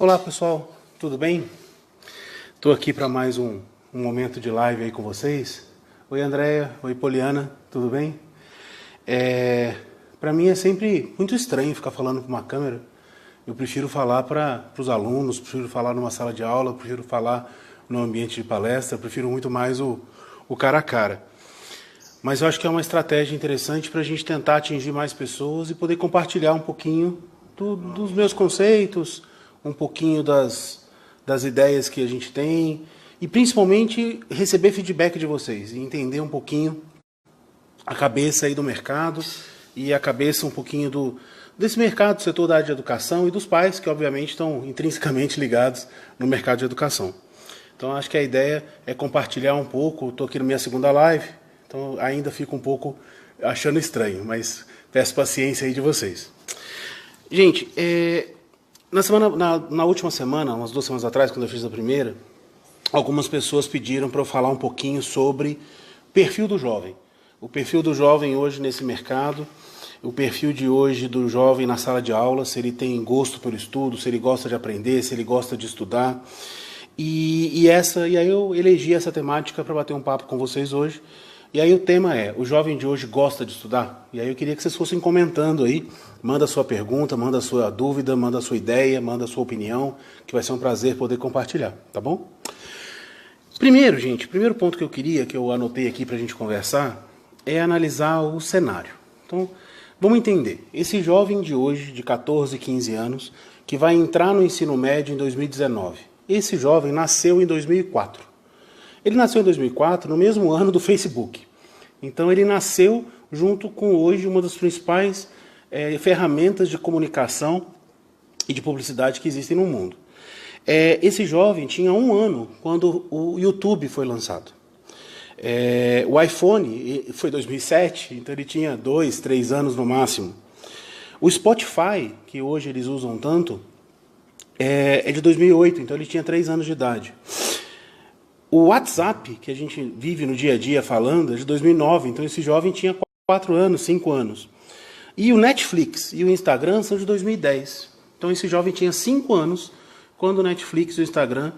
Olá pessoal, tudo bem? Estou aqui para mais um momento de live aí com vocês. Oi Andréia, oi Poliana, tudo bem? Para mim é sempre muito estranho ficar falando para uma câmera. Eu prefiro falar para os alunos, prefiro falar numa sala de aula, prefiro falar no ambiente de palestra, prefiro muito mais o cara a cara. Mas eu acho que é uma estratégia interessante para a gente tentar atingir mais pessoas e poder compartilhar um pouquinho dos meus conceitos, um pouquinho das ideias que a gente tem e principalmente receber feedback de vocês e entender um pouquinho a cabeça aí do mercado e a cabeça um pouquinho desse mercado, do setor da área de educação e dos pais que obviamente estão intrinsecamente ligados no mercado de educação. Então acho que a ideia é compartilhar um pouco. Estou aqui na minha segunda live, então ainda fico um pouco achando estranho, mas peço paciência aí de vocês. Gente, na última semana, umas 2 semanas atrás, quando eu fiz a primeira, algumas pessoas pediram para eu falar um pouquinho sobre o perfil do jovem. O perfil do jovem hoje nesse mercado, o perfil de hoje do jovem na sala de aula, se ele tem gosto pelo estudo, se ele gosta de aprender, se ele gosta de estudar. E aí eu elegi essa temática para bater um papo com vocês hoje. E aí o tema é, o jovem de hoje gosta de estudar? E aí eu queria que vocês fossem comentando aí, manda a sua pergunta, manda a sua dúvida, manda a sua ideia, manda a sua opinião, que vai ser um prazer poder compartilhar, tá bom? Primeiro, gente, primeiro ponto que eu anotei aqui para a gente conversar, é analisar o cenário. Então, vamos entender, esse jovem de hoje, de 14, 15 anos, que vai entrar no ensino médio em 2019, esse jovem nasceu em 2004. Ele nasceu em 2004, no mesmo ano do Facebook. Então ele nasceu junto com hoje uma das principais ferramentas de comunicação e de publicidade que existem no mundo. Esse jovem tinha 1 ano quando o YouTube foi lançado. O iPhone foi 2007, então ele tinha 2, 3 anos no máximo. O Spotify, que hoje eles usam tanto, é de 2008, então ele tinha 3 anos de idade. O WhatsApp, que a gente vive no dia a dia falando, é de 2009, então esse jovem tinha 4 anos, 5 anos. E o Netflix e o Instagram são de 2010. Então esse jovem tinha 5 anos quando o Netflix e o Instagram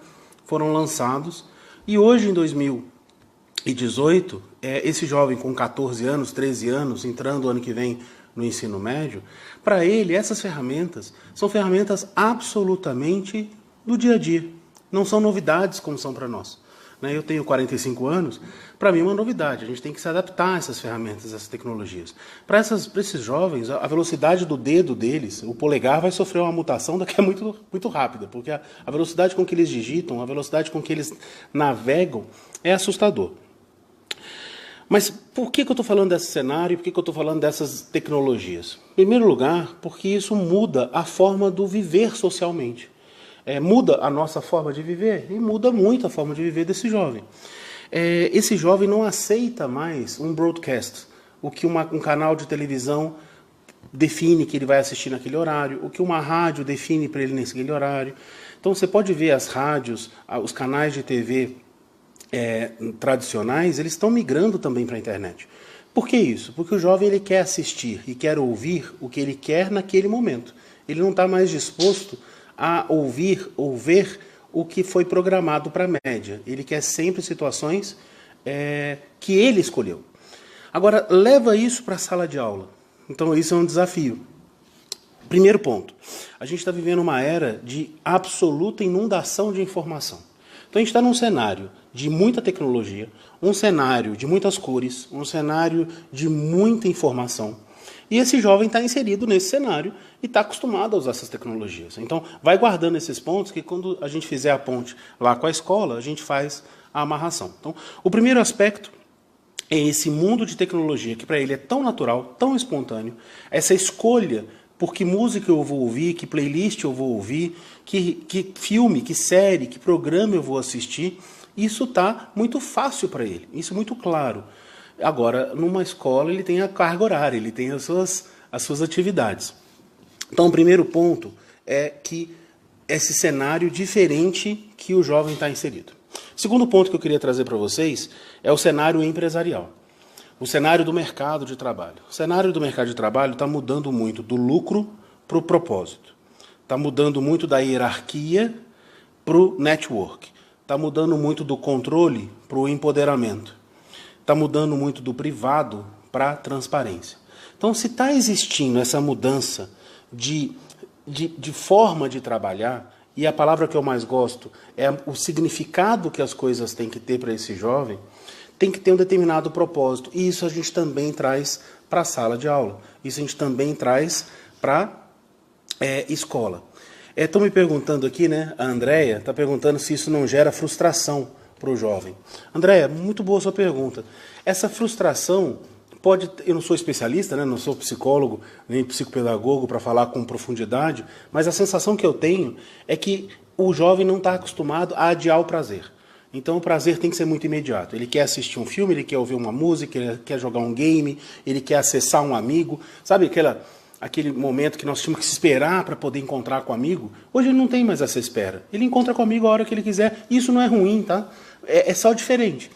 foram lançados. E hoje, em 2018, esse jovem com 14 anos, 13 anos, entrando ano que vem no ensino médio, para ele essas ferramentas são ferramentas absolutamente do dia a dia. Não são novidades como são para nós. Eu tenho 45 anos, para mim é uma novidade, a gente tem que se adaptar a essas ferramentas, a essas tecnologias. Para esses jovens, a velocidade do dedo deles, o polegar vai sofrer uma mutação daqui a muito, muito rápida, porque a velocidade com que eles digitam, a velocidade com que eles navegam é assustador. Mas por que eu estou falando desse cenário e por que eu estou falando dessas tecnologias? Em primeiro lugar, porque isso muda a forma do viver socialmente. Muda a nossa forma de viver e muda muito a forma de viver desse jovem. Esse jovem não aceita mais um broadcast, o que um canal de televisão define que ele vai assistir naquele horário, o que uma rádio define para ele naquele horário. Então você pode ver as rádios, os canais de TV tradicionais, eles estão migrando também para a internet. Por que isso? Porque o jovem ele quer assistir e quer ouvir o que ele quer naquele momento. Ele não está mais disposto a ouvir ou ver o que foi programado para a média. Ele quer sempre situações que ele escolheu. Agora, leva isso para a sala de aula. Então, isso é um desafio. Primeiro ponto, a gente está vivendo uma era de absoluta inundação de informação. Então, a gente está num cenário de muita tecnologia, um cenário de muitas cores, um cenário de muita informação. E esse jovem está inserido nesse cenário e está acostumado a usar essas tecnologias. Então, vai guardando esses pontos que quando a gente fizer a ponte lá com a escola, a gente faz a amarração. Então, o primeiro aspecto é esse mundo de tecnologia que para ele é tão natural, tão espontâneo, essa escolha por que música eu vou ouvir, que playlist eu vou ouvir, que filme, que série, que programa eu vou assistir, isso está muito fácil para ele, isso é muito claro. Agora, numa escola, ele tem a carga horária, ele tem as suas atividades. Então, o primeiro ponto é que esse cenário diferente que o jovem está inserido. O segundo ponto que eu queria trazer para vocês é o cenário empresarial. O cenário do mercado de trabalho. O cenário do mercado de trabalho está mudando muito do lucro para o propósito. está mudando muito da hierarquia para o network, está mudando muito do controle para o empoderamento, está mudando muito do privado para a transparência. Então, se está existindo essa mudança de forma de trabalhar, e a palavra que eu mais gosto é o significado que as coisas têm que ter para esse jovem, tem que ter um determinado propósito. E isso a gente também traz para a sala de aula. Isso a gente também traz para a escola. Estão me perguntando aqui, né? A Andréia está perguntando se isso não gera frustração para o jovem. Andréia, muito boa sua pergunta. Essa frustração pode... Eu não sou especialista, né? Não sou psicólogo, nem psicopedagogo para falar com profundidade, mas a sensação que eu tenho é que o jovem não está acostumado a adiar o prazer. Então o prazer tem que ser muito imediato. Ele quer assistir um filme, ele quer ouvir uma música, ele quer jogar um game, ele quer acessar um amigo. Sabe aquele momento que nós tínhamos que se esperar para poder encontrar com o amigo? Hoje ele não tem mais essa espera. Ele encontra com o amigo a hora que ele quiser. Isso não é ruim, tá? É só diferente.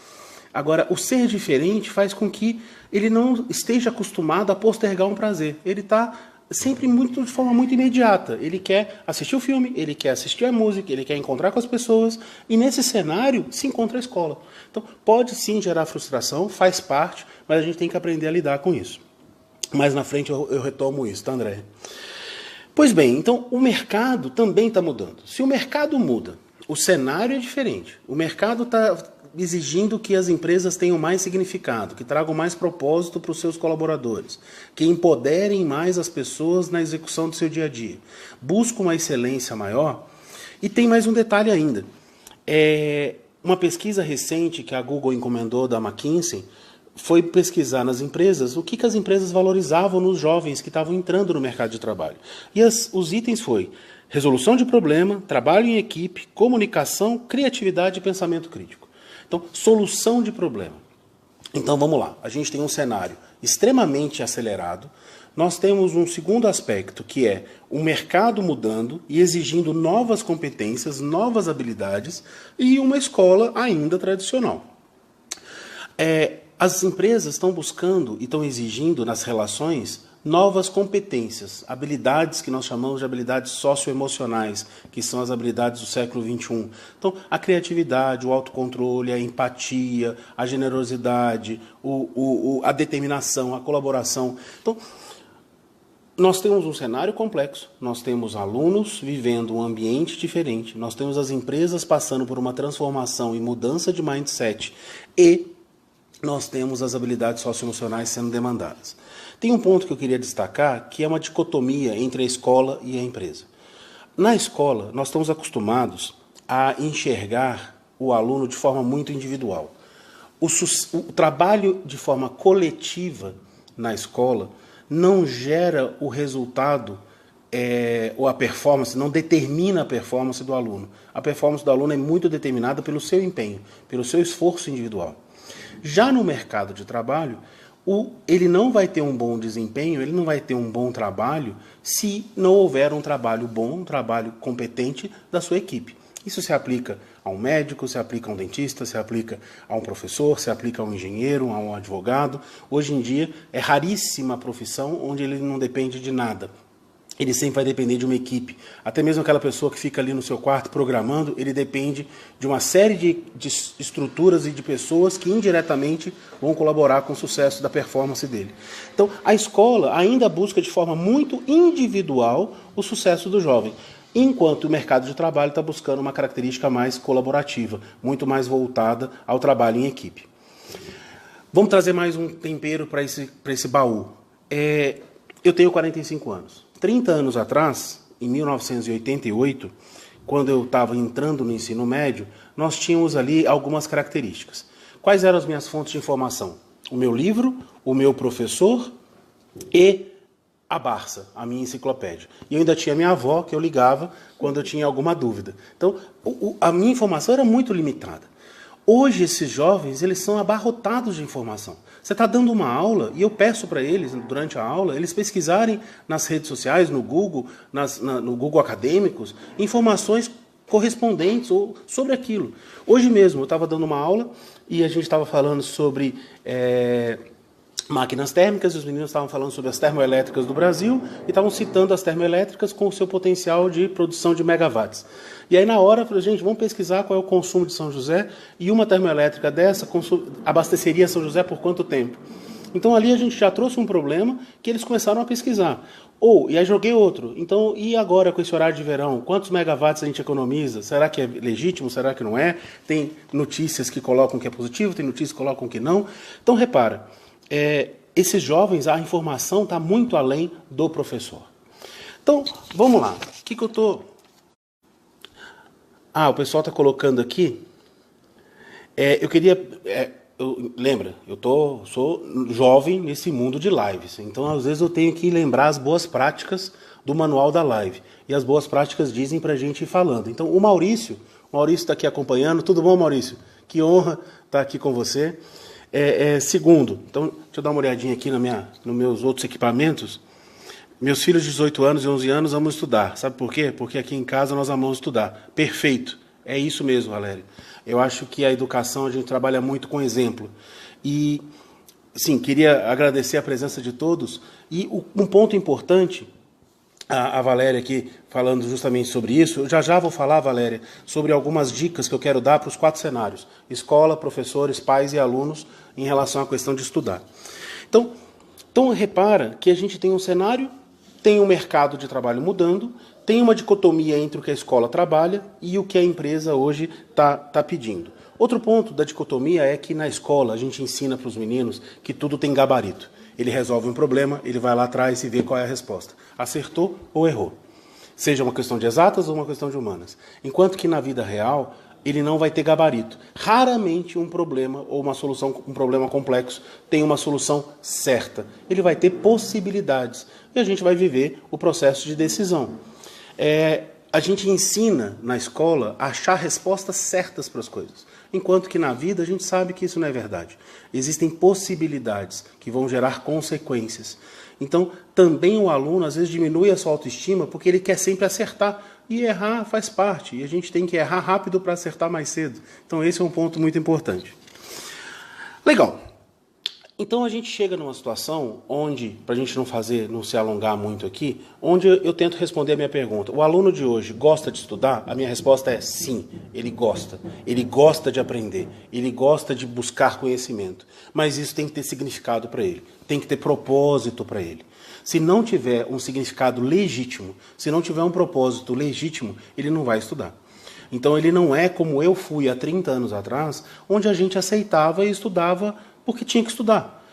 Agora, o ser diferente faz com que ele não esteja acostumado a postergar um prazer. Ele está sempre de forma muito imediata. Ele quer assistir o filme, ele quer assistir a música, ele quer encontrar com as pessoas, e nesse cenário se encontra a escola. Então, pode sim gerar frustração, faz parte, mas a gente tem que aprender a lidar com isso. Mais na frente eu retomo isso, tá, André? Pois bem, então o mercado também está mudando. Se o mercado muda, o cenário é diferente. O mercado está exigindo que as empresas tenham mais significado, que tragam mais propósito para os seus colaboradores, que empoderem mais as pessoas na execução do seu dia a dia. Busca uma excelência maior. E tem mais um detalhe ainda. Uma pesquisa recente que a Google encomendou da McKinsey foi pesquisar nas empresas o que as empresas valorizavam nos jovens que estavam entrando no mercado de trabalho. E os itens foi resolução de problema, trabalho em equipe, comunicação, criatividade e pensamento crítico. Então, solução de problema. Então, vamos lá. A gente tem um cenário extremamente acelerado. Nós temos um segundo aspecto, que é o mercado mudando e exigindo novas competências, novas habilidades e uma escola ainda tradicional. As empresas estão buscando e estão exigindo nas relações novas competências, habilidades que nós chamamos de habilidades socioemocionais, que são as habilidades do século XXI. Então, a criatividade, o autocontrole, a empatia, a generosidade, a determinação, a colaboração. Então, nós temos um cenário complexo, nós temos alunos vivendo um ambiente diferente, nós temos as empresas passando por uma transformação e mudança de mindset e nós temos as habilidades socioemocionais sendo demandadas. Tem um ponto que eu queria destacar, que é uma dicotomia entre a escola e a empresa. Na escola, nós estamos acostumados a enxergar o aluno de forma muito individual. O trabalho de forma coletiva na escola não gera o resultado ou a performance, não determina a performance do aluno. A performance do aluno é muito determinada pelo seu empenho, pelo seu esforço individual. Já no mercado de trabalho, ele não vai ter um bom desempenho, ele não vai ter um bom trabalho se não houver um trabalho bom, um trabalho competente da sua equipe. Isso se aplica a um médico, se aplica a um dentista, se aplica a um professor, se aplica a um engenheiro, a um advogado. Hoje em dia é raríssima a profissão onde ele não depende de nada. Ele sempre vai depender de uma equipe. Até mesmo aquela pessoa que fica ali no seu quarto programando, ele depende de uma série de estruturas e de pessoas que indiretamente vão colaborar com o sucesso da performance dele. Então, a escola ainda busca de forma muito individual o sucesso do jovem, enquanto o mercado de trabalho está buscando uma característica mais colaborativa, muito mais voltada ao trabalho em equipe. Vamos trazer mais um tempero para esse baú. Eu tenho 45 anos. 30 anos atrás, em 1988, quando eu estava entrando no ensino médio, nós tínhamos ali algumas características. Quais eram as minhas fontes de informação? O meu livro, o meu professor e a Barça, a minha enciclopédia. E eu ainda tinha minha avó, que eu ligava quando eu tinha alguma dúvida. Então, a minha informação era muito limitada. Hoje, esses jovens, eles são abarrotados de informação. Você está dando uma aula, e eu peço para eles, durante a aula, eles pesquisarem nas redes sociais, no Google, no Google Acadêmicos, informações correspondentes ou sobre aquilo. Hoje mesmo, eu estava dando uma aula, e a gente estava falando sobre máquinas térmicas, e os meninos estavam falando sobre as termoelétricas do Brasil e estavam citando as termoelétricas com o seu potencial de produção de megawatts. E aí na hora eu falei, gente, vamos pesquisar qual é o consumo de São José, e uma termoelétrica dessa abasteceria São José por quanto tempo? Então ali a gente já trouxe um problema que eles começaram a pesquisar. E aí joguei outro. Então, e agora com esse horário de verão? Quantos megawatts a gente economiza? Será que é legítimo? Será que não é? Tem notícias que colocam que é positivo, tem notícias que colocam que não. Então, repara, esses jovens, a informação está muito além do professor. Então, vamos lá. O que eu estou... o pessoal está colocando aqui. Eu queria... lembra, sou jovem nesse mundo de lives, então às vezes eu tenho que lembrar as boas práticas do manual da live, e as boas práticas dizem para a gente ir falando. Então o Maurício está aqui acompanhando. Tudo bom, Maurício? Que honra estar aqui com você. Segundo, então deixa eu dar uma olhadinha aqui nos meus outros equipamentos. Meus filhos de 18 anos e 11 anos amam estudar. Sabe por quê? Porque aqui em casa nós amamos estudar. Perfeito. É isso mesmo, Valério. Eu acho que a educação, a gente trabalha muito com exemplo. E, sim, queria agradecer a presença de todos. E um ponto importante, a Valéria aqui falando justamente sobre isso, eu já vou falar, Valéria, sobre algumas dicas que eu quero dar para os 4 cenários: escola, professores, pais e alunos, em relação à questão de estudar. Então repara que a gente tem um cenário, tem um mercado de trabalho mudando, tem uma dicotomia entre o que a escola trabalha e o que a empresa hoje está pedindo. Outro ponto da dicotomia é que na escola a gente ensina para os meninos que tudo tem gabarito. Ele resolve um problema, ele vai lá atrás e vê qual é a resposta. Acertou ou errou. Seja uma questão de exatas ou uma questão de humanas. Enquanto que na vida real ele não vai ter gabarito. Raramente um problema ou uma solução, um problema complexo, tem uma solução certa. Ele vai ter possibilidades. E a gente vai viver o processo de decisão. A gente ensina na escola a achar respostas certas para as coisas, enquanto que na vida a gente sabe que isso não é verdade. Existem possibilidades que vão gerar consequências. Então, também o aluno às vezes diminui a sua autoestima porque ele quer sempre acertar, e errar faz parte, e a gente tem que errar rápido para acertar mais cedo. Então esse é um ponto muito importante. Legal. Então a gente chega numa situação onde, para a gente não se alongar muito aqui, onde eu tento responder a minha pergunta. O aluno de hoje gosta de estudar? A minha resposta é sim, ele gosta. Ele gosta de aprender, ele gosta de buscar conhecimento. Mas isso tem que ter significado para ele, tem que ter propósito para ele. Se não tiver um significado legítimo, se não tiver um propósito legítimo, ele não vai estudar. Então ele não é como eu fui há 30 anos atrás, onde a gente aceitava e estudava porque tinha que estudar.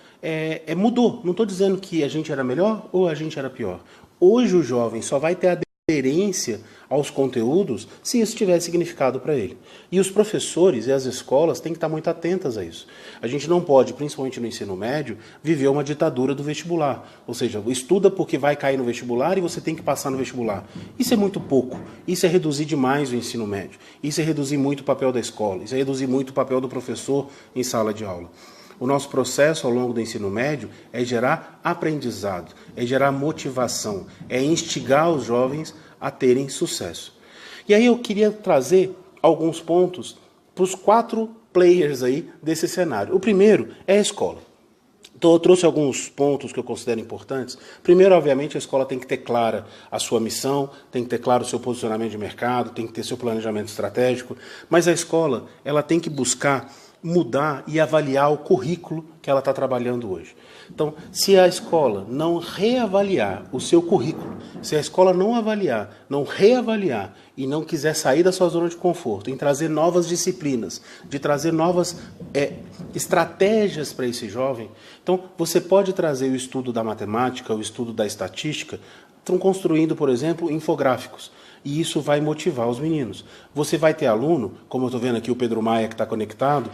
Mudou. Não estou dizendo que a gente era melhor ou a gente era pior. Hoje o jovem só vai ter aderência aos conteúdos se isso tiver significado para ele. E os professores e as escolas têm que estar muito atentas a isso. A gente não pode, principalmente no ensino médio, viver uma ditadura do vestibular. Ou seja, estuda porque vai cair no vestibular e você tem que passar no vestibular. Isso é muito pouco. Isso é reduzir demais o ensino médio. Isso é reduzir muito o papel da escola. Isso é reduzir muito o papel do professor em sala de aula. O nosso processo ao longo do ensino médio é gerar aprendizado, é gerar motivação, é instigar os jovens a terem sucesso. E aí eu queria trazer alguns pontos para os 4 players aí desse cenário. O primeiro é a escola. Então eu trouxe alguns pontos que eu considero importantes. Primeiro, obviamente, a escola tem que ter clara a sua missão, tem que ter claro o seu posicionamento de mercado, tem que ter seu planejamento estratégico, mas a escola ela tem que buscar mudar e avaliar o currículo que ela está trabalhando hoje. Então, se a escola não reavaliar o seu currículo, se a escola não avaliar, não reavaliar e não quiser sair da sua zona de conforto, em trazer novas disciplinas, de trazer novas estratégias para esse jovem, então você pode trazer o estudo da matemática, o estudo da estatística, estão construindo, por exemplo, infográficos. E isso vai motivar os meninos. Você vai ter aluno, como eu estou vendo aqui o Pedro Maia que está conectado,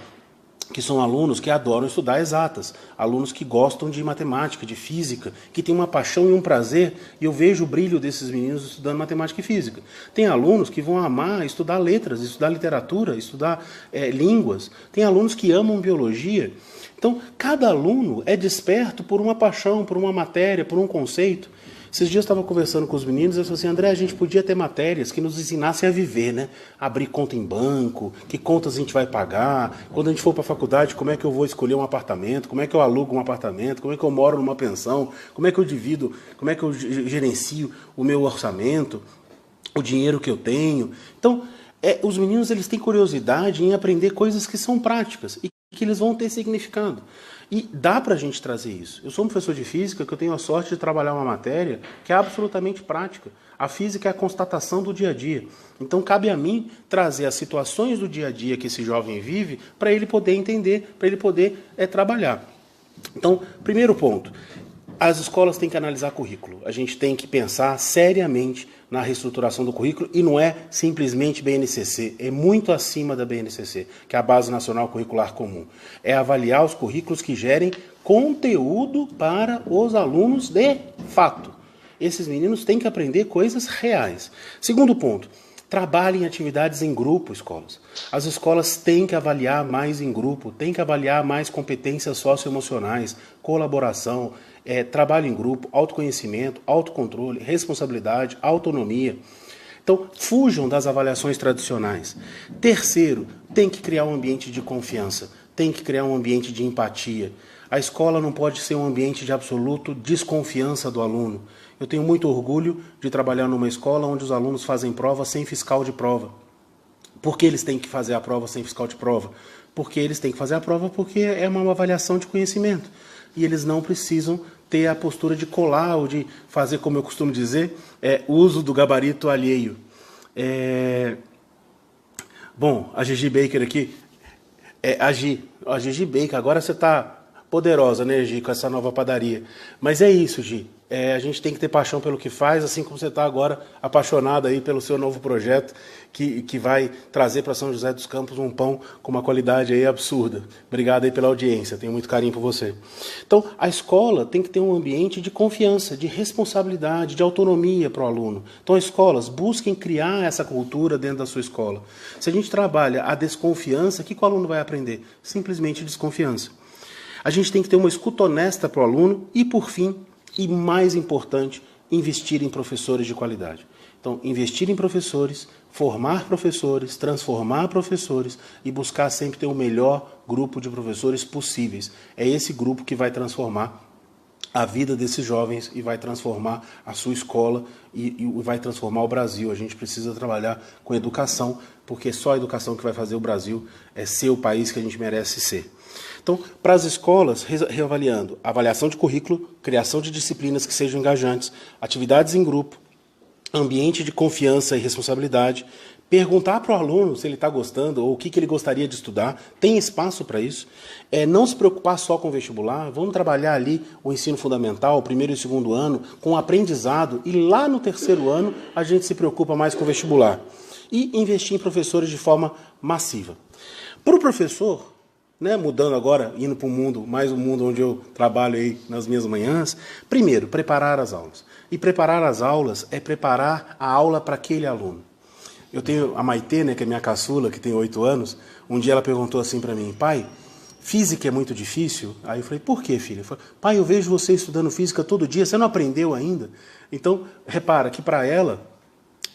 que são alunos que adoram estudar exatas, alunos que gostam de matemática, de física, que têm uma paixão e um prazer, e eu vejo o brilho desses meninos estudando matemática e física. Tem alunos que vão amar estudar letras, estudar literatura, estudar línguas. Tem alunos que amam biologia. Então, cada aluno é desperto por uma paixão, por uma matéria, por um conceito. Esses dias eu estava conversando com os meninos e eu falei assim, André, a gente podia ter matérias que nos ensinassem a viver, né? Abrir conta em banco, que contas a gente vai pagar, quando a gente for para a faculdade, como é que eu vou escolher um apartamento, como é que eu alugo um apartamento, como é que eu moro numa pensão, como é que eu divido, como é que eu gerencio o meu orçamento, o dinheiro que eu tenho. Então, os meninos eles têm curiosidade em aprender coisas que são práticas e que eles vão ter significado. E dá para a gente trazer isso. Eu sou um professor de física que eu tenho a sorte de trabalhar uma matéria que é absolutamente prática. A física é a constatação do dia a dia. Então cabe a mim trazer as situações do dia a dia que esse jovem vive para ele poder entender, para ele poder trabalhar. Então, primeiro ponto, as escolas têm que analisar currículo. A gente tem que pensar seriamente na reestruturação do currículo e não é simplesmente BNCC, é muito acima da BNCC, que é a Base Nacional Curricular Comum. É avaliar os currículos que gerem conteúdo para os alunos de fato. Esses meninos têm que aprender coisas reais. Segundo ponto, trabalhem atividades em grupo, escolas. As escolas têm que avaliar mais em grupo, têm que avaliar mais competências socioemocionais, colaboração, trabalho em grupo, autoconhecimento, autocontrole, responsabilidade, autonomia. Então, fujam das avaliações tradicionais. Terceiro, tem que criar um ambiente de confiança, tem que criar um ambiente de empatia. A escola não pode ser um ambiente de absoluto desconfiança do aluno. Eu tenho muito orgulho de trabalhar numa escola onde os alunos fazem prova sem fiscal de prova. Por que eles têm que fazer a prova sem fiscal de prova? Porque eles têm que fazer a prova porque é uma avaliação de conhecimento. E eles não precisam ter a postura de colar ou de fazer, como eu costumo dizer, uso do gabarito alheio. Bom, a Gigi Baker aqui, a Gigi Baker, agora você está poderosa, né, Gi, com essa nova padaria. Mas é isso, Gi. A gente tem que ter paixão pelo que faz, assim como você está agora apaixonado aí pelo seu novo projeto, que vai trazer para São José dos Campos um pão com uma qualidade aí absurda. Obrigado aí pela audiência, tenho muito carinho por você. Então, a escola tem que ter um ambiente de confiança, de responsabilidade, de autonomia para o aluno. Então, as escolas busquem criar essa cultura dentro da sua escola. Se a gente trabalha a desconfiança, o que o aluno vai aprender? Simplesmente desconfiança. A gente tem que ter uma escuta honesta para o aluno e, por fim, e mais importante, investir em professores de qualidade. Então, investir em professores, formar professores, transformar professores e buscar sempre ter o melhor grupo de professores possíveis. É esse grupo que vai transformar a vida desses jovens e vai transformar a sua escola e vai transformar o Brasil. A gente precisa trabalhar com educação, porque só a educação que vai fazer o Brasil ser o país que a gente merece ser. Então, para as escolas, reavaliando, avaliação de currículo, criação de disciplinas que sejam engajantes, atividades em grupo, ambiente de confiança e responsabilidade, perguntar para o aluno se ele está gostando ou o que ele gostaria de estudar, tem espaço para isso, não se preocupar só com o vestibular, vamos trabalhar ali o ensino fundamental, o primeiro e o segundo ano, com o aprendizado, e lá no terceiro ano a gente se preocupa mais com o vestibular. E investir em professores de forma massiva. Para o professor, mudando agora, indo para o mundo, mais um mundo onde eu trabalho aí nas minhas manhãs, primeiro, preparar as aulas. E preparar as aulas é preparar a aula para aquele aluno. Eu tenho a Maitê, que é minha caçula, que tem 8 anos, um dia ela perguntou assim para mim, pai, física é muito difícil? Aí eu falei, por quê, filha? Eu falei, pai, eu vejo você estudando física todo dia, você não aprendeu ainda? Então, repara que para ela,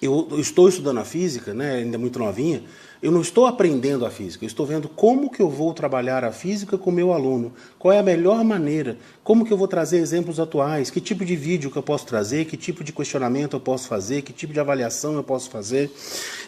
eu estou estudando a física, ainda muito novinha, eu não estou aprendendo a física, eu estou vendo como que eu vou trabalhar a física com o meu aluno, qual é a melhor maneira, como que eu vou trazer exemplos atuais, que tipo de vídeo que eu posso trazer, que tipo de questionamento eu posso fazer, que tipo de avaliação eu posso fazer.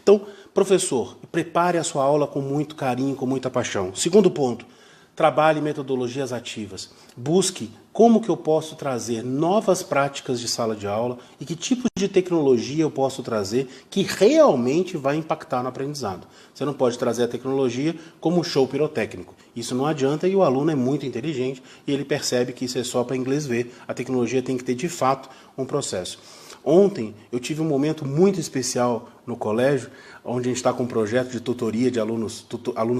Então, professor, prepare a sua aula com muito carinho, com muita paixão. Segundo ponto, trabalhe metodologias ativas. Busque como que eu posso trazer novas práticas de sala de aula e que tipo de tecnologia eu posso trazer que realmente vai impactar no aprendizado. Você não pode trazer a tecnologia como um show pirotécnico. Isso não adianta e o aluno é muito inteligente e ele percebe que isso é só para inglês ver. A tecnologia tem que ter, de fato, um processo. Ontem eu tive um momento muito especial no colégio, onde a gente está com um projeto de tutoria de alunos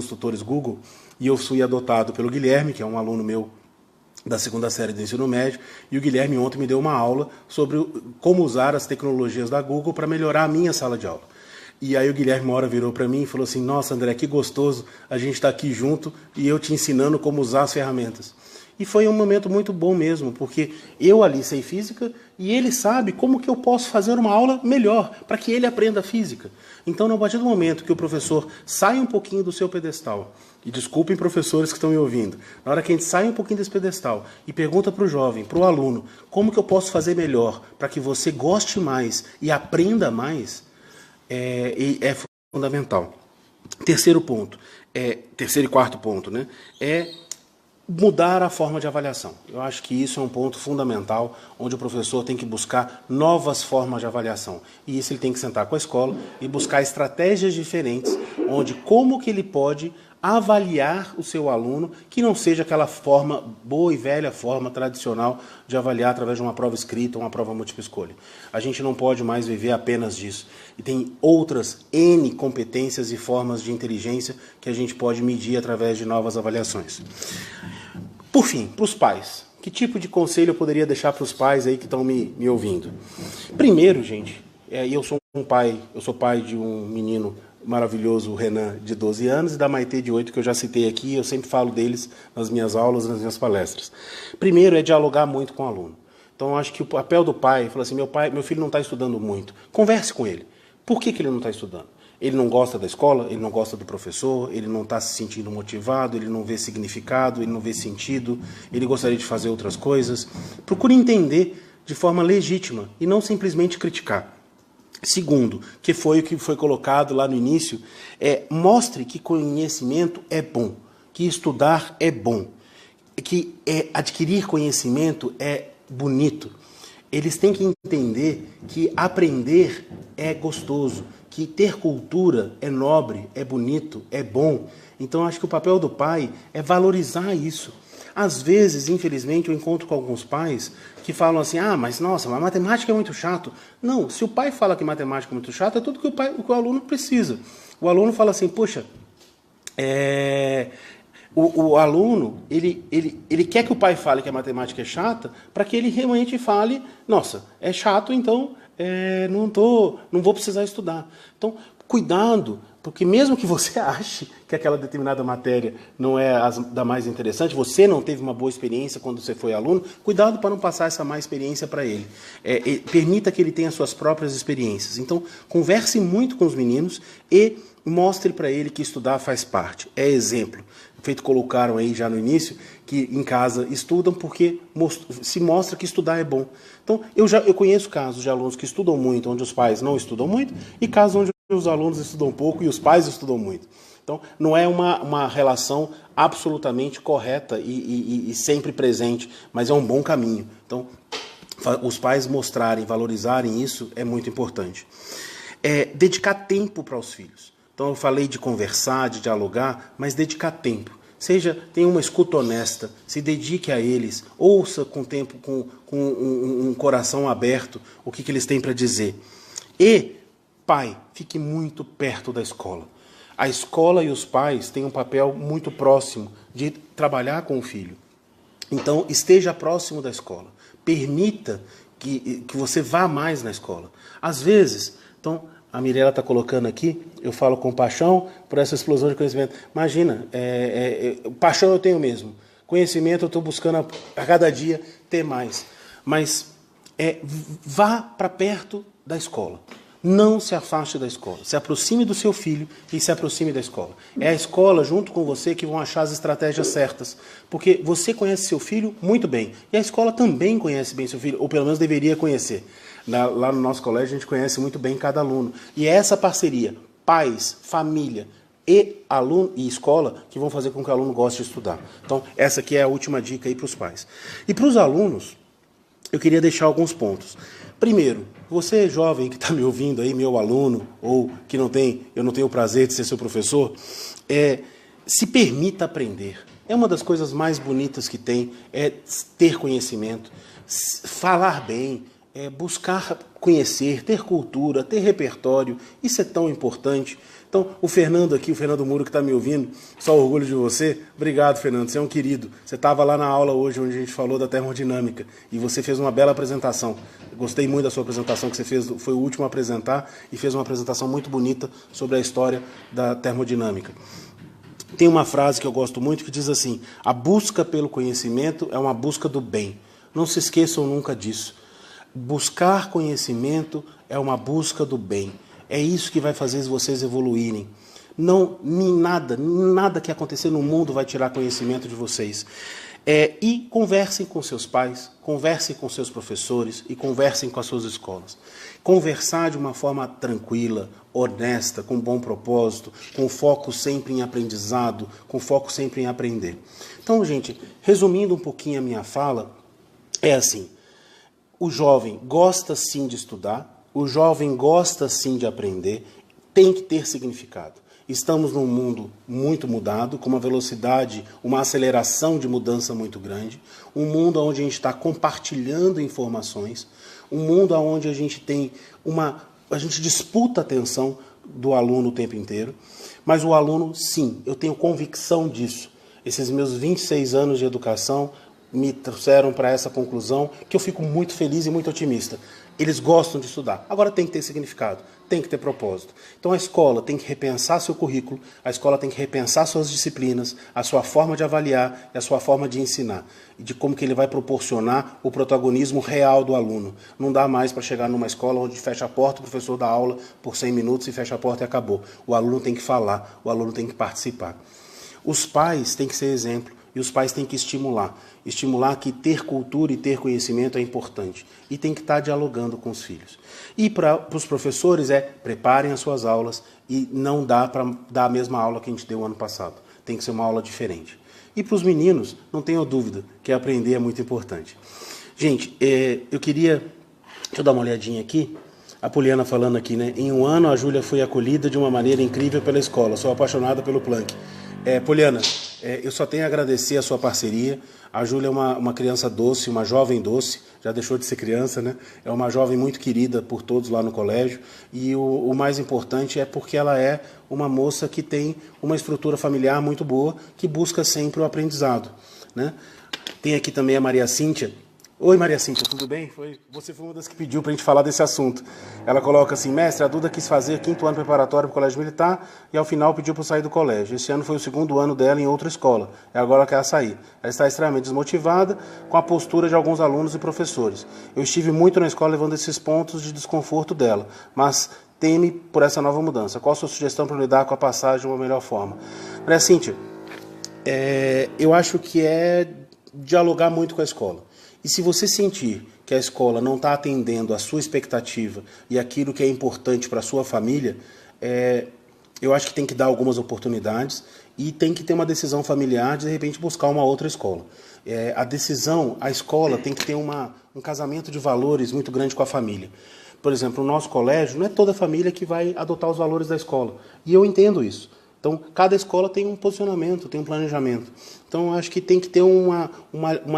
tutores Google, e eu fui adotado pelo Guilherme, que é um aluno meu da 2ª série do ensino médio, e o Guilherme ontem me deu uma aula sobre como usar as tecnologias da Google para melhorar a minha sala de aula. E aí o Guilherme uma hora virou para mim e falou assim, nossa, André, que gostoso a gente estar aqui junto e eu te ensinando como usar as ferramentas. E foi um momento muito bom mesmo, porque eu ali sei física e ele sabe como que eu posso fazer uma aula melhor, para que ele aprenda física. Então, a partir do momento que o professor sai um pouquinho do seu pedestal, e desculpem professores que estão me ouvindo, na hora que a gente sai um pouquinho desse pedestal e pergunta para o jovem, para o aluno, como que eu posso fazer melhor para que você goste mais e aprenda mais, é fundamental. Terceiro ponto, terceiro e quarto ponto, né, é mudar a forma de avaliação. Eu acho que isso é um ponto fundamental, onde o professor tem que buscar novas formas de avaliação. E isso ele tem que sentar com a escola e buscar estratégias diferentes, onde como que ele pode avaliar o seu aluno, que não seja aquela forma, boa e velha forma tradicional de avaliar através de uma prova escrita ou uma prova múltipla escolha. A gente não pode mais viver apenas disso. E tem outras N competências e formas de inteligência que a gente pode medir através de novas avaliações. Por fim, para os pais. Que tipo de conselho eu poderia deixar para os pais aí que estão me ouvindo? Primeiro, gente, eu sou pai de um menino maravilhoso, o Renan, de 12 anos, e da Maitê, de 8, que eu já citei aqui, eu sempre falo deles nas minhas aulas, nas minhas palestras. Primeiro é dialogar muito com o aluno. Então, eu acho que o papel do pai, fala assim, meu filho não está estudando muito. Converse com ele. Por que ele não está estudando? Ele não gosta da escola, ele não gosta do professor, ele não está se sentindo motivado, ele não vê significado, ele não vê sentido, ele gostaria de fazer outras coisas. Procure entender de forma legítima e não simplesmente criticar. Segundo, que foi o que foi colocado lá no início, mostre que conhecimento é bom, que estudar é bom, que adquirir conhecimento é bonito. Eles têm que entender que aprender é gostoso, que ter cultura é nobre, é bonito, é bom. Então, acho que o papel do pai é valorizar isso. Às vezes, infelizmente, eu encontro com alguns pais que falam assim, mas nossa, mas matemática é muito chato. Não, se o pai fala que matemática é muito chato, é tudo que o aluno precisa. O aluno fala assim, poxa, o aluno, ele quer que o pai fale que a matemática é chata, para que ele realmente fale, nossa, é chato, então não vou precisar estudar. Então, cuidado, porque mesmo que você ache que aquela determinada matéria não é da mais interessante, você não teve uma boa experiência quando você foi aluno, cuidado para não passar essa má experiência para ele. Permita que ele tenha suas próprias experiências. Então, converse muito com os meninos e mostre para ele que estudar faz parte. É exemplo. Feito colocaram aí já no início, que em casa estudam porque se mostra que estudar é bom. Então, eu conheço casos de alunos que estudam muito, onde os pais não estudam muito, e casos onde os alunos estudam pouco e os pais estudam muito. Então, não é uma relação absolutamente correta e sempre presente, mas é um bom caminho. Então, os pais mostrarem, valorizarem isso é muito importante. Dedicar tempo para os filhos. Então, eu falei de conversar, de dialogar, mas dedicar tempo. Tenha uma escuta honesta, se dedique a eles, ouça com tempo, com um coração aberto, o que eles têm para dizer. E, pai, fique muito perto da escola. A escola e os pais têm um papel muito próximo de trabalhar com o filho. Então, esteja próximo da escola. Permita que você vá mais na escola. Às vezes, então, a Mirella está colocando aqui, eu falo com paixão por essa explosão de conhecimento. Imagina, paixão eu tenho mesmo. Conhecimento eu estou buscando a cada dia ter mais. Mas vá para perto da escola. Não se afaste da escola. Se aproxime do seu filho e se aproxime da escola. É a escola, junto com você, que vão achar as estratégias certas. Porque você conhece seu filho muito bem. E a escola também conhece bem seu filho, ou pelo menos deveria conhecer. Lá no nosso colégio, a gente conhece muito bem cada aluno. E é essa parceria, pais, família e aluno e escola, que vão fazer com que o aluno goste de estudar. Então, essa aqui é a última dica aí para os pais. E para os alunos, eu queria deixar alguns pontos. Primeiro, você jovem que está me ouvindo aí, meu aluno, ou que eu não tenho o prazer de ser seu professor, se permita aprender. É uma das coisas mais bonitas que tem, é ter conhecimento, falar bem, buscar conhecer, ter cultura, ter repertório. Isso é tão importante. Então, o Fernando aqui, o Fernando Muro que está me ouvindo, só orgulho de você. Obrigado, Fernando, você é um querido. Você estava lá na aula hoje, onde a gente falou da termodinâmica, e você fez uma bela apresentação. Gostei muito da sua apresentação que você fez, foi o último a apresentar, e fez uma apresentação muito bonita sobre a história da termodinâmica. Tem uma frase que eu gosto muito que diz assim: a busca pelo conhecimento é uma busca do bem. Não se esqueçam nunca disso. Buscar conhecimento é uma busca do bem. É isso que vai fazer vocês evoluírem. Não, nada que acontecer no mundo vai tirar conhecimento de vocês. E conversem com seus pais, conversem com seus professores e conversem com as suas escolas. Conversar de uma forma tranquila, honesta, com bom propósito, com foco sempre em aprendizado, com foco sempre em aprender. Então, gente, resumindo um pouquinho a minha fala, é assim: o jovem gosta sim de estudar, o jovem gosta sim de aprender, tem que ter significado. Estamos num mundo muito mudado, com uma velocidade, uma aceleração de mudança muito grande, um mundo onde a gente está compartilhando informações, um mundo onde a gente tem a gente disputa a atenção do aluno o tempo inteiro, mas o aluno, sim, eu tenho convicção disso. Esses meus 26 anos de educação me trouxeram para essa conclusão, que eu fico muito feliz e muito otimista. Eles gostam de estudar. Agora tem que ter significado, tem que ter propósito. Então a escola tem que repensar seu currículo, a escola tem que repensar suas disciplinas, a sua forma de avaliar e a sua forma de ensinar. E de como que ele vai proporcionar o protagonismo real do aluno. Não dá mais para chegar numa escola onde fecha a porta, o professor dá aula por 100 minutos e fecha a porta e acabou. O aluno tem que falar, o aluno tem que participar. Os pais têm que ser exemplo. E os pais têm que estimular que ter cultura e ter conhecimento é importante. E tem que estar dialogando com os filhos. E para os professores preparem as suas aulas e não dá para dar a mesma aula que a gente deu ano passado. Tem que ser uma aula diferente. E para os meninos, não tenham dúvida que aprender é muito importante. Gente, eu queria... Deixa eu dar uma olhadinha aqui. A Poliana falando aqui, né? Em um ano a Júlia foi acolhida de uma maneira incrível pela escola. Sou apaixonada pelo Planck. Poliana, eu só tenho a agradecer a sua parceria. A Júlia é uma criança doce, uma jovem doce, já deixou de ser criança, né? É uma jovem muito querida por todos lá no colégio. E o mais importante é porque ela é uma moça que tem uma estrutura familiar muito boa, que busca sempre o aprendizado, né? Tem aqui também a Maria Cíntia. Oi, Maria Cíntia, tudo bem? Você foi uma das que pediu para a gente falar desse assunto. Ela coloca assim: mestre, a Duda quis fazer 5º ano preparatório para o colégio militar e ao final pediu para sair do colégio. Esse ano foi o 2º ano dela em outra escola. E agora ela quer sair. Ela está extremamente desmotivada com a postura de alguns alunos e professores. Eu estive muito na escola levando esses pontos de desconforto dela, mas teme por essa nova mudança. Qual a sua sugestão para lidar com a passagem de uma melhor forma? Maria Cíntia, eu acho que é dialogar muito com a escola. E se você sentir que a escola não está atendendo a sua expectativa e aquilo que é importante para a sua família, eu acho que tem que dar algumas oportunidades e tem que ter uma decisão familiar de repente buscar uma outra escola. A escola tem que ter um casamento de valores muito grande com a família. Por exemplo, no nosso colégio, não é toda a família que vai adotar os valores da escola. E eu entendo isso. Então, cada escola tem um posicionamento, tem um planejamento. Então, acho que tem que ter uma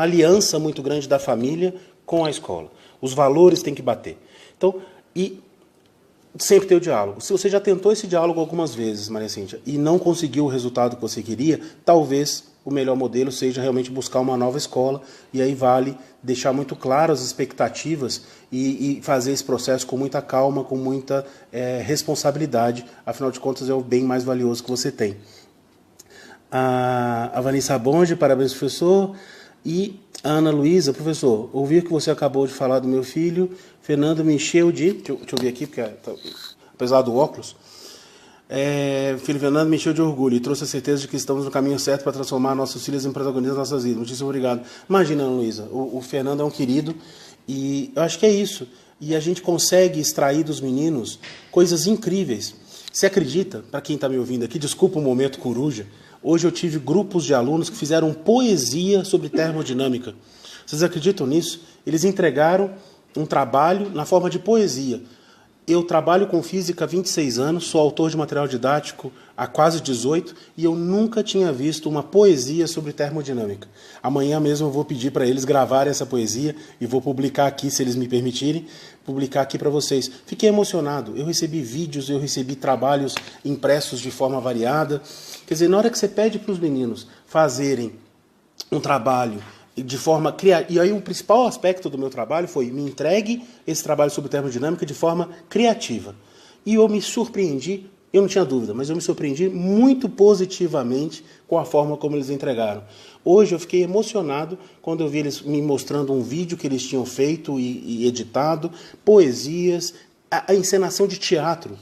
aliança muito grande da família com a escola. Os valores têm que bater. Então, e sempre ter o diálogo. Se você já tentou esse diálogo algumas vezes, Maria Cíntia, e não conseguiu o resultado que você queria, talvez o melhor modelo seja realmente buscar uma nova escola, e aí vale deixar muito claro as expectativas e fazer esse processo com muita calma, com muita responsabilidade, afinal de contas é o bem mais valioso que você tem. A Vanessa Bonde, parabéns, professor. E a Ana Luísa, professor, ouvir que você acabou de falar do meu filho, Fernando me encheu de... Deixa eu ver aqui, porque apesar do óculos... filho Fernando me encheu de orgulho e trouxe a certeza de que estamos no caminho certo para transformar nossos filhos em protagonistas das nossas vidas. Muitíssimo obrigado. Imagina, Ana Luísa, o Fernando é um querido e eu acho que é isso. E a gente consegue extrair dos meninos coisas incríveis. Você acredita, para quem está me ouvindo aqui, desculpa o momento coruja, hoje eu tive grupos de alunos que fizeram poesia sobre termodinâmica. Vocês acreditam nisso? Eles entregaram um trabalho na forma de poesia. Eu trabalho com física há 26 anos, sou autor de material didático há quase 18 e eu nunca tinha visto uma poesia sobre termodinâmica. Amanhã mesmo eu vou pedir para eles gravarem essa poesia e vou publicar aqui, se eles me permitirem, publicar aqui para vocês. Fiquei emocionado, eu recebi vídeos, eu recebi trabalhos impressos de forma variada. Quer dizer, na hora que você pede para os meninos fazerem um trabalho de forma criativa. E aí o principal aspecto do meu trabalho foi me entregue esse trabalho sobre termodinâmica de forma criativa. E eu me surpreendi, eu não tinha dúvida, mas eu me surpreendi muito positivamente com a forma como eles entregaram. Hoje eu fiquei emocionado quando eu vi eles me mostrando um vídeo que eles tinham feito e editado, poesias, a encenação de teatro.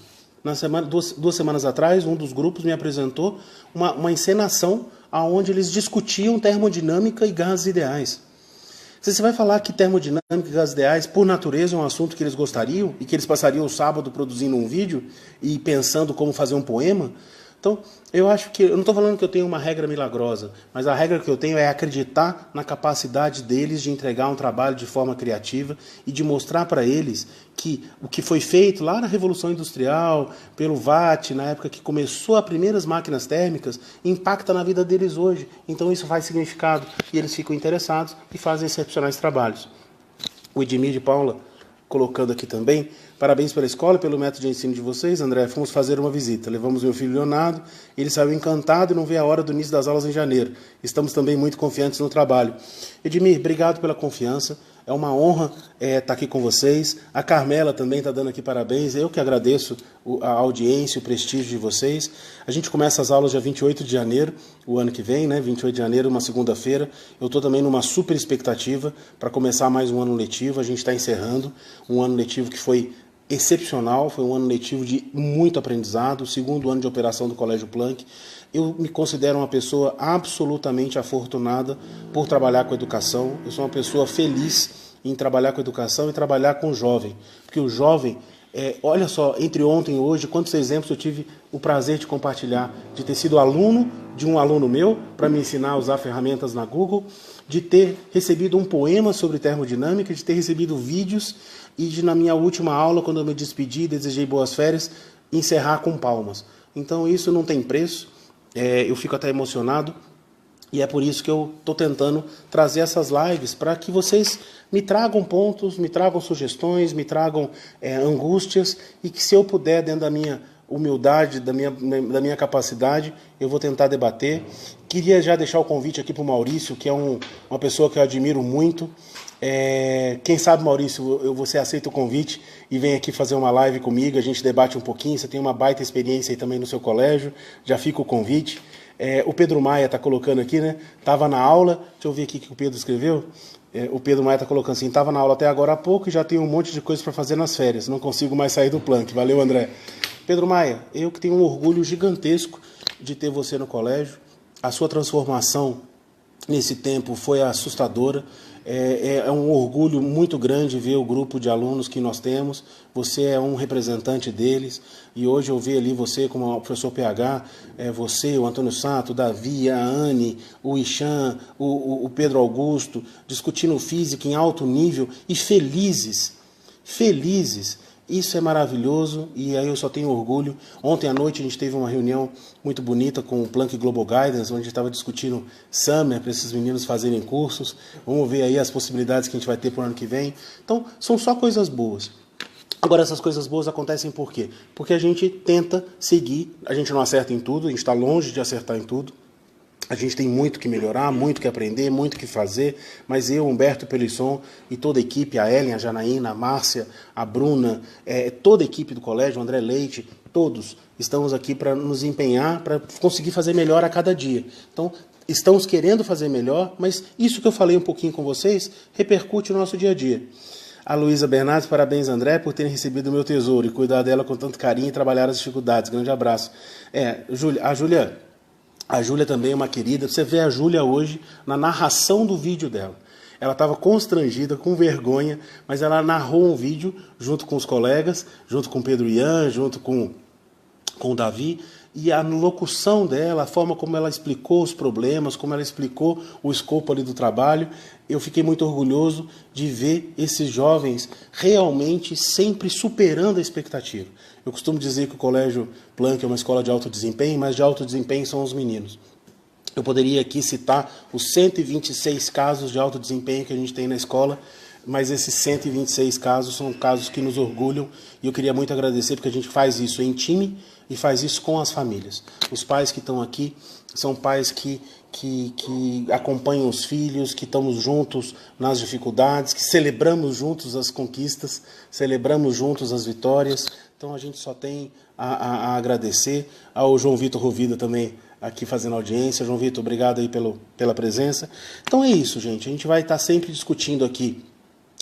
Duas semanas atrás, um dos grupos me apresentou uma encenação onde eles discutiam termodinâmica e gases ideais. Você vai falar que termodinâmica e gases ideais, por natureza, é um assunto que eles gostariam e que eles passariam o sábado produzindo um vídeo e pensando como fazer um poema? Então, eu acho que, eu não estou falando que eu tenho uma regra milagrosa, mas a regra que eu tenho é acreditar na capacidade deles de entregar um trabalho de forma criativa e de mostrar para eles que o que foi feito lá na Revolução Industrial, pelo Watt, na época que começou as primeiras máquinas térmicas, impacta na vida deles hoje. Então isso faz significado e eles ficam interessados e fazem excepcionais trabalhos. O Edmir de Paula colocando aqui também: parabéns pela escola e pelo método de ensino de vocês, André. Fomos fazer uma visita. Levamos meu filho Leonardo. Ele saiu encantado e não vê a hora do início das aulas em janeiro. Estamos também muito confiantes no trabalho. Edmir, obrigado pela confiança. É uma honra estar aqui com vocês. A Carmela também está dando aqui parabéns. Eu que agradeço a audiência, o prestígio de vocês. A gente começa as aulas dia 28 de janeiro, o ano que vem, né? 28 de janeiro, uma segunda-feira. Eu estou também numa super expectativa para começar mais um ano letivo. A gente está encerrando um ano letivo que foi excepcional, foi um ano letivo de muito aprendizado, o segundo ano de operação do Colégio Planck. Eu me considero uma pessoa absolutamente afortunada por trabalhar com educação. Eu sou uma pessoa feliz em trabalhar com educação e trabalhar com o jovem, porque o jovem, olha só, entre ontem e hoje, quantos exemplos eu tive o prazer de compartilhar, de ter sido aluno de um aluno meu para me ensinar a usar ferramentas na Google, de ter recebido um poema sobre termodinâmica, de ter recebido vídeos e de, na minha última aula, quando eu me despedi, desejei boas férias, encerrar com palmas. Então isso não tem preço, eu fico até emocionado e é por isso que eu estou tentando trazer essas lives para que vocês me tragam pontos, me tragam sugestões, me tragam angústias e que, se eu puder, dentro da minha humildade, da minha capacidade, eu vou tentar debater. Queria já deixar o convite aqui para o Maurício, que é uma pessoa que eu admiro muito. Quem sabe, Maurício, você aceita o convite e vem aqui fazer uma live comigo, a gente debate um pouquinho. Você tem uma baita experiência aí também no seu colégio, já fica o convite. O Pedro Maia está colocando aqui, né? Estava na aula, deixa eu ver aqui o que o Pedro escreveu. O Pedro Maia está colocando assim: estava na aula até agora há pouco e já tenho um monte de coisa para fazer nas férias, não consigo mais sair do Planck. Valeu, André. Pedro Maia, eu que tenho um orgulho gigantesco de ter você no colégio. A sua transformação nesse tempo foi assustadora. É um orgulho muito grande ver o grupo de alunos que nós temos. Você é um representante deles. E hoje eu ver ali você como o professor PH, você, o Antônio Sato, o Davi, a Anne, o Ixan, o Pedro Augusto, discutindo física em alto nível e felizes. Isso é maravilhoso e aí eu só tenho orgulho. Ontem à noite a gente teve uma reunião muito bonita com o Planck Global Guidance, onde a gente estava discutindo Summer para esses meninos fazerem cursos. Vamos ver aí as possibilidades que a gente vai ter para o ano que vem. Então, são só coisas boas. Agora, essas coisas boas acontecem por quê? Porque a gente tenta seguir, a gente não acerta em tudo, a gente está longe de acertar em tudo. A gente tem muito que melhorar, muito que aprender, muito que fazer, mas eu, Humberto Pelisson e toda a equipe, a Ellen, a Janaína, a Márcia, a Bruna, toda a equipe do colégio, o André Leite, todos estamos aqui para nos empenhar, para conseguir fazer melhor a cada dia. Então, estamos querendo fazer melhor, mas isso que eu falei um pouquinho com vocês repercute no nosso dia a dia. A Luísa Bernardes: parabéns, André, por terem recebido o meu tesouro e cuidar dela com tanto carinho e trabalhar as dificuldades. Grande abraço. A Júlia também é uma querida. Você vê a Júlia hoje na narração do vídeo dela. Ela estava constrangida, com vergonha, mas ela narrou um vídeo junto com os colegas, junto com o Pedro Ian, junto com o Davi. E a locução dela, a forma como ela explicou os problemas, como ela explicou o escopo ali do trabalho, eu fiquei muito orgulhoso de ver esses jovens realmente sempre superando a expectativa. Eu costumo dizer que o Colégio Planck é uma escola de alto desempenho, mas de alto desempenho são os meninos. Eu poderia aqui citar os 126 casos de alto desempenho que a gente tem na escola, mas esses 126 casos são casos que nos orgulham e eu queria muito agradecer porque a gente faz isso em time e faz isso com as famílias. Os pais que estão aqui são pais que acompanham os filhos, que estamos juntos nas dificuldades, que celebramos juntos as conquistas, celebramos juntos as vitórias. Então a gente só tem a agradecer ao João Vitor Rovida também aqui fazendo audiência. João Vitor, obrigado aí pela presença. Então é isso, gente. A gente vai estar sempre discutindo aqui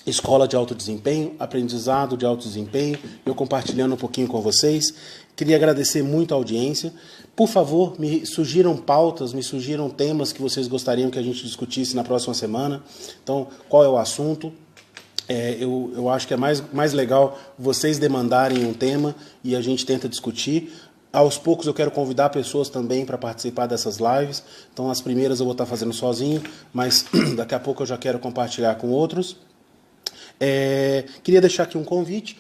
escola de alto desempenho, aprendizado de alto desempenho, eu compartilhando um pouquinho com vocês. Queria agradecer muito a audiência. Por favor, me sugiram pautas, me sugiram temas que vocês gostariam que a gente discutisse na próxima semana. Então, qual é o assunto? Eu acho que é mais legal vocês demandarem um tema e a gente tenta discutir. Aos poucos eu quero convidar pessoas também para participar dessas lives. Então, as primeiras eu vou estar fazendo sozinho, mas daqui a pouco eu já quero compartilhar com outros. Queria deixar aqui um convite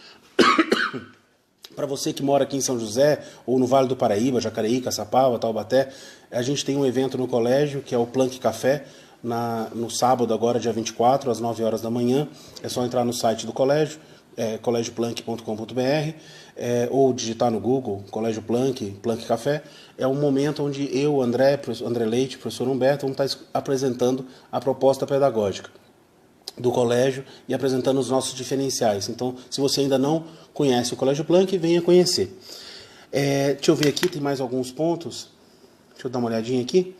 para você que mora aqui em São José ou no Vale do Paraíba, Jacareí, Caçapava, Taubaté. A gente tem um evento no colégio que é o Planck Café, no sábado, agora dia 24, às 9 horas da manhã. É só entrar no site do colégio, colegioplanck.com.br, ou digitar no Google, Colégio Planck, Planck Café. É um momento onde eu, André Leite, professor Humberto, vamos estar apresentando a proposta pedagógica do colégio e apresentando os nossos diferenciais. Então, se você ainda não conhece o Colégio Planck, venha conhecer. Deixa eu ver aqui, tem mais alguns pontos. Deixa eu dar uma olhadinha aqui.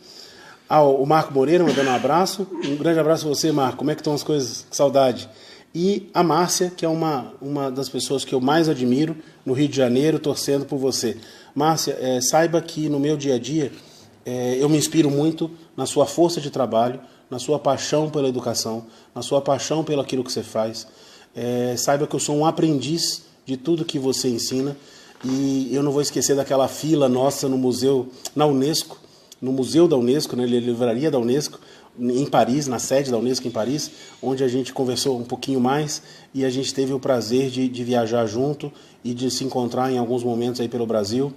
O Marco Moreira mandando um abraço. Um grande abraço a você, Marco. Como é que estão as coisas? Que saudade. E a Márcia, que é uma das pessoas que eu mais admiro no Rio de Janeiro, torcendo por você. Márcia, saiba que no meu dia a dia eu me inspiro muito na sua força de trabalho, na sua paixão pela educação, na sua paixão pelo aquilo que você faz. Saiba que eu sou um aprendiz de tudo que você ensina e eu não vou esquecer daquela fila nossa no museu, na Unesco, no museu da Unesco, na livraria da Unesco, em Paris, na sede da Unesco em Paris, onde a gente conversou um pouquinho mais e a gente teve o prazer de viajar junto e de se encontrar em alguns momentos aí pelo Brasil.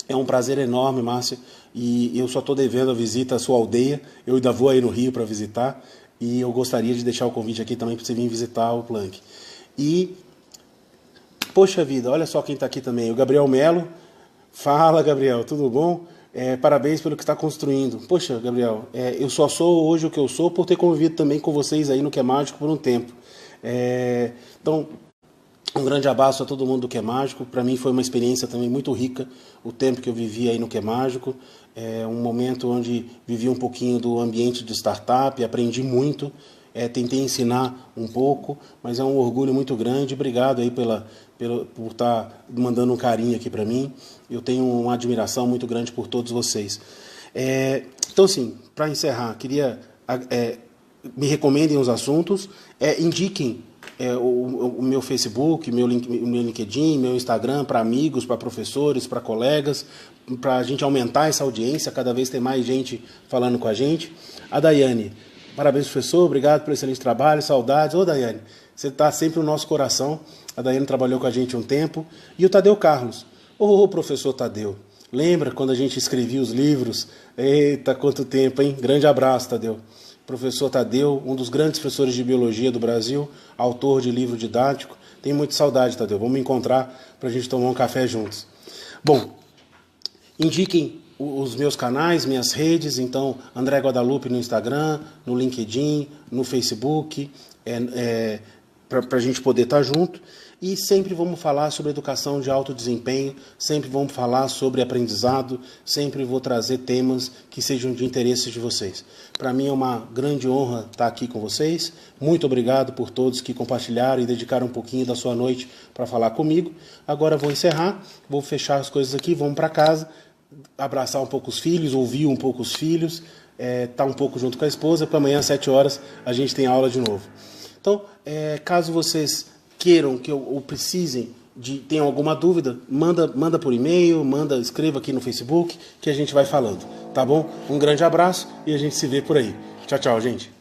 É um prazer enorme, Márcia, e eu só estou devendo a visita à sua aldeia. Eu ainda vou aí no Rio para visitar e eu gostaria de deixar o convite aqui também para você vir visitar o Planck. E, poxa vida, olha só quem está aqui também, o Gabriel Melo. Fala, Gabriel, tudo bom? Parabéns pelo que está construindo. Poxa, Gabriel, eu só sou hoje o que eu sou por ter convivido também com vocês aí no Que é Mágico por um tempo. Então, um grande abraço a todo mundo do Que é Mágico. Para mim foi uma experiência também muito rica o tempo que eu vivi aí no Que é Mágico. Um momento onde vivi um pouquinho do ambiente de startup, aprendi muito, tentei ensinar um pouco, mas é um orgulho muito grande. Obrigado aí por estar mandando um carinho aqui para mim. Eu tenho uma admiração muito grande por todos vocês. Então, assim, para encerrar, queria me recomendem os assuntos, indiquem o meu Facebook, meu LinkedIn, meu Instagram para amigos, para professores, para colegas, para a gente aumentar essa audiência, cada vez tem mais gente falando com a gente. A Daiane, parabéns, professor, obrigado pelo excelente trabalho, saudades. Ô, Daiane, você está sempre no nosso coração. A Daiane trabalhou com a gente um tempo. E o Tadeu Carlos. Ô, professor Tadeu, lembra quando a gente escrevia os livros? Eita, quanto tempo, hein? Grande abraço, Tadeu. Professor Tadeu, um dos grandes professores de biologia do Brasil, autor de livro didático. Tenho muita saudade, Tadeu. Vamos encontrar para a gente tomar um café juntos. Bom, indiquem os meus canais, minhas redes. Então, André Guadalupe no Instagram, no LinkedIn, no Facebook, para a gente poder estar junto. E sempre vamos falar sobre educação de alto desempenho, sempre vamos falar sobre aprendizado, sempre vou trazer temas que sejam de interesse de vocês. Para mim é uma grande honra estar aqui com vocês. Muito obrigado por todos que compartilharam e dedicaram um pouquinho da sua noite para falar comigo. Agora vou encerrar, vou fechar as coisas aqui, vamos para casa, abraçar um pouco os filhos, ouvir um pouco os filhos, estar um pouco junto com a esposa, para amanhã às 7 horas a gente tem aula de novo. Então, caso vocês queiram ou precisem, tenham alguma dúvida, manda por e-mail, escreva aqui no Facebook, que a gente vai falando, tá bom? Um grande abraço e a gente se vê por aí. Tchau, tchau, gente.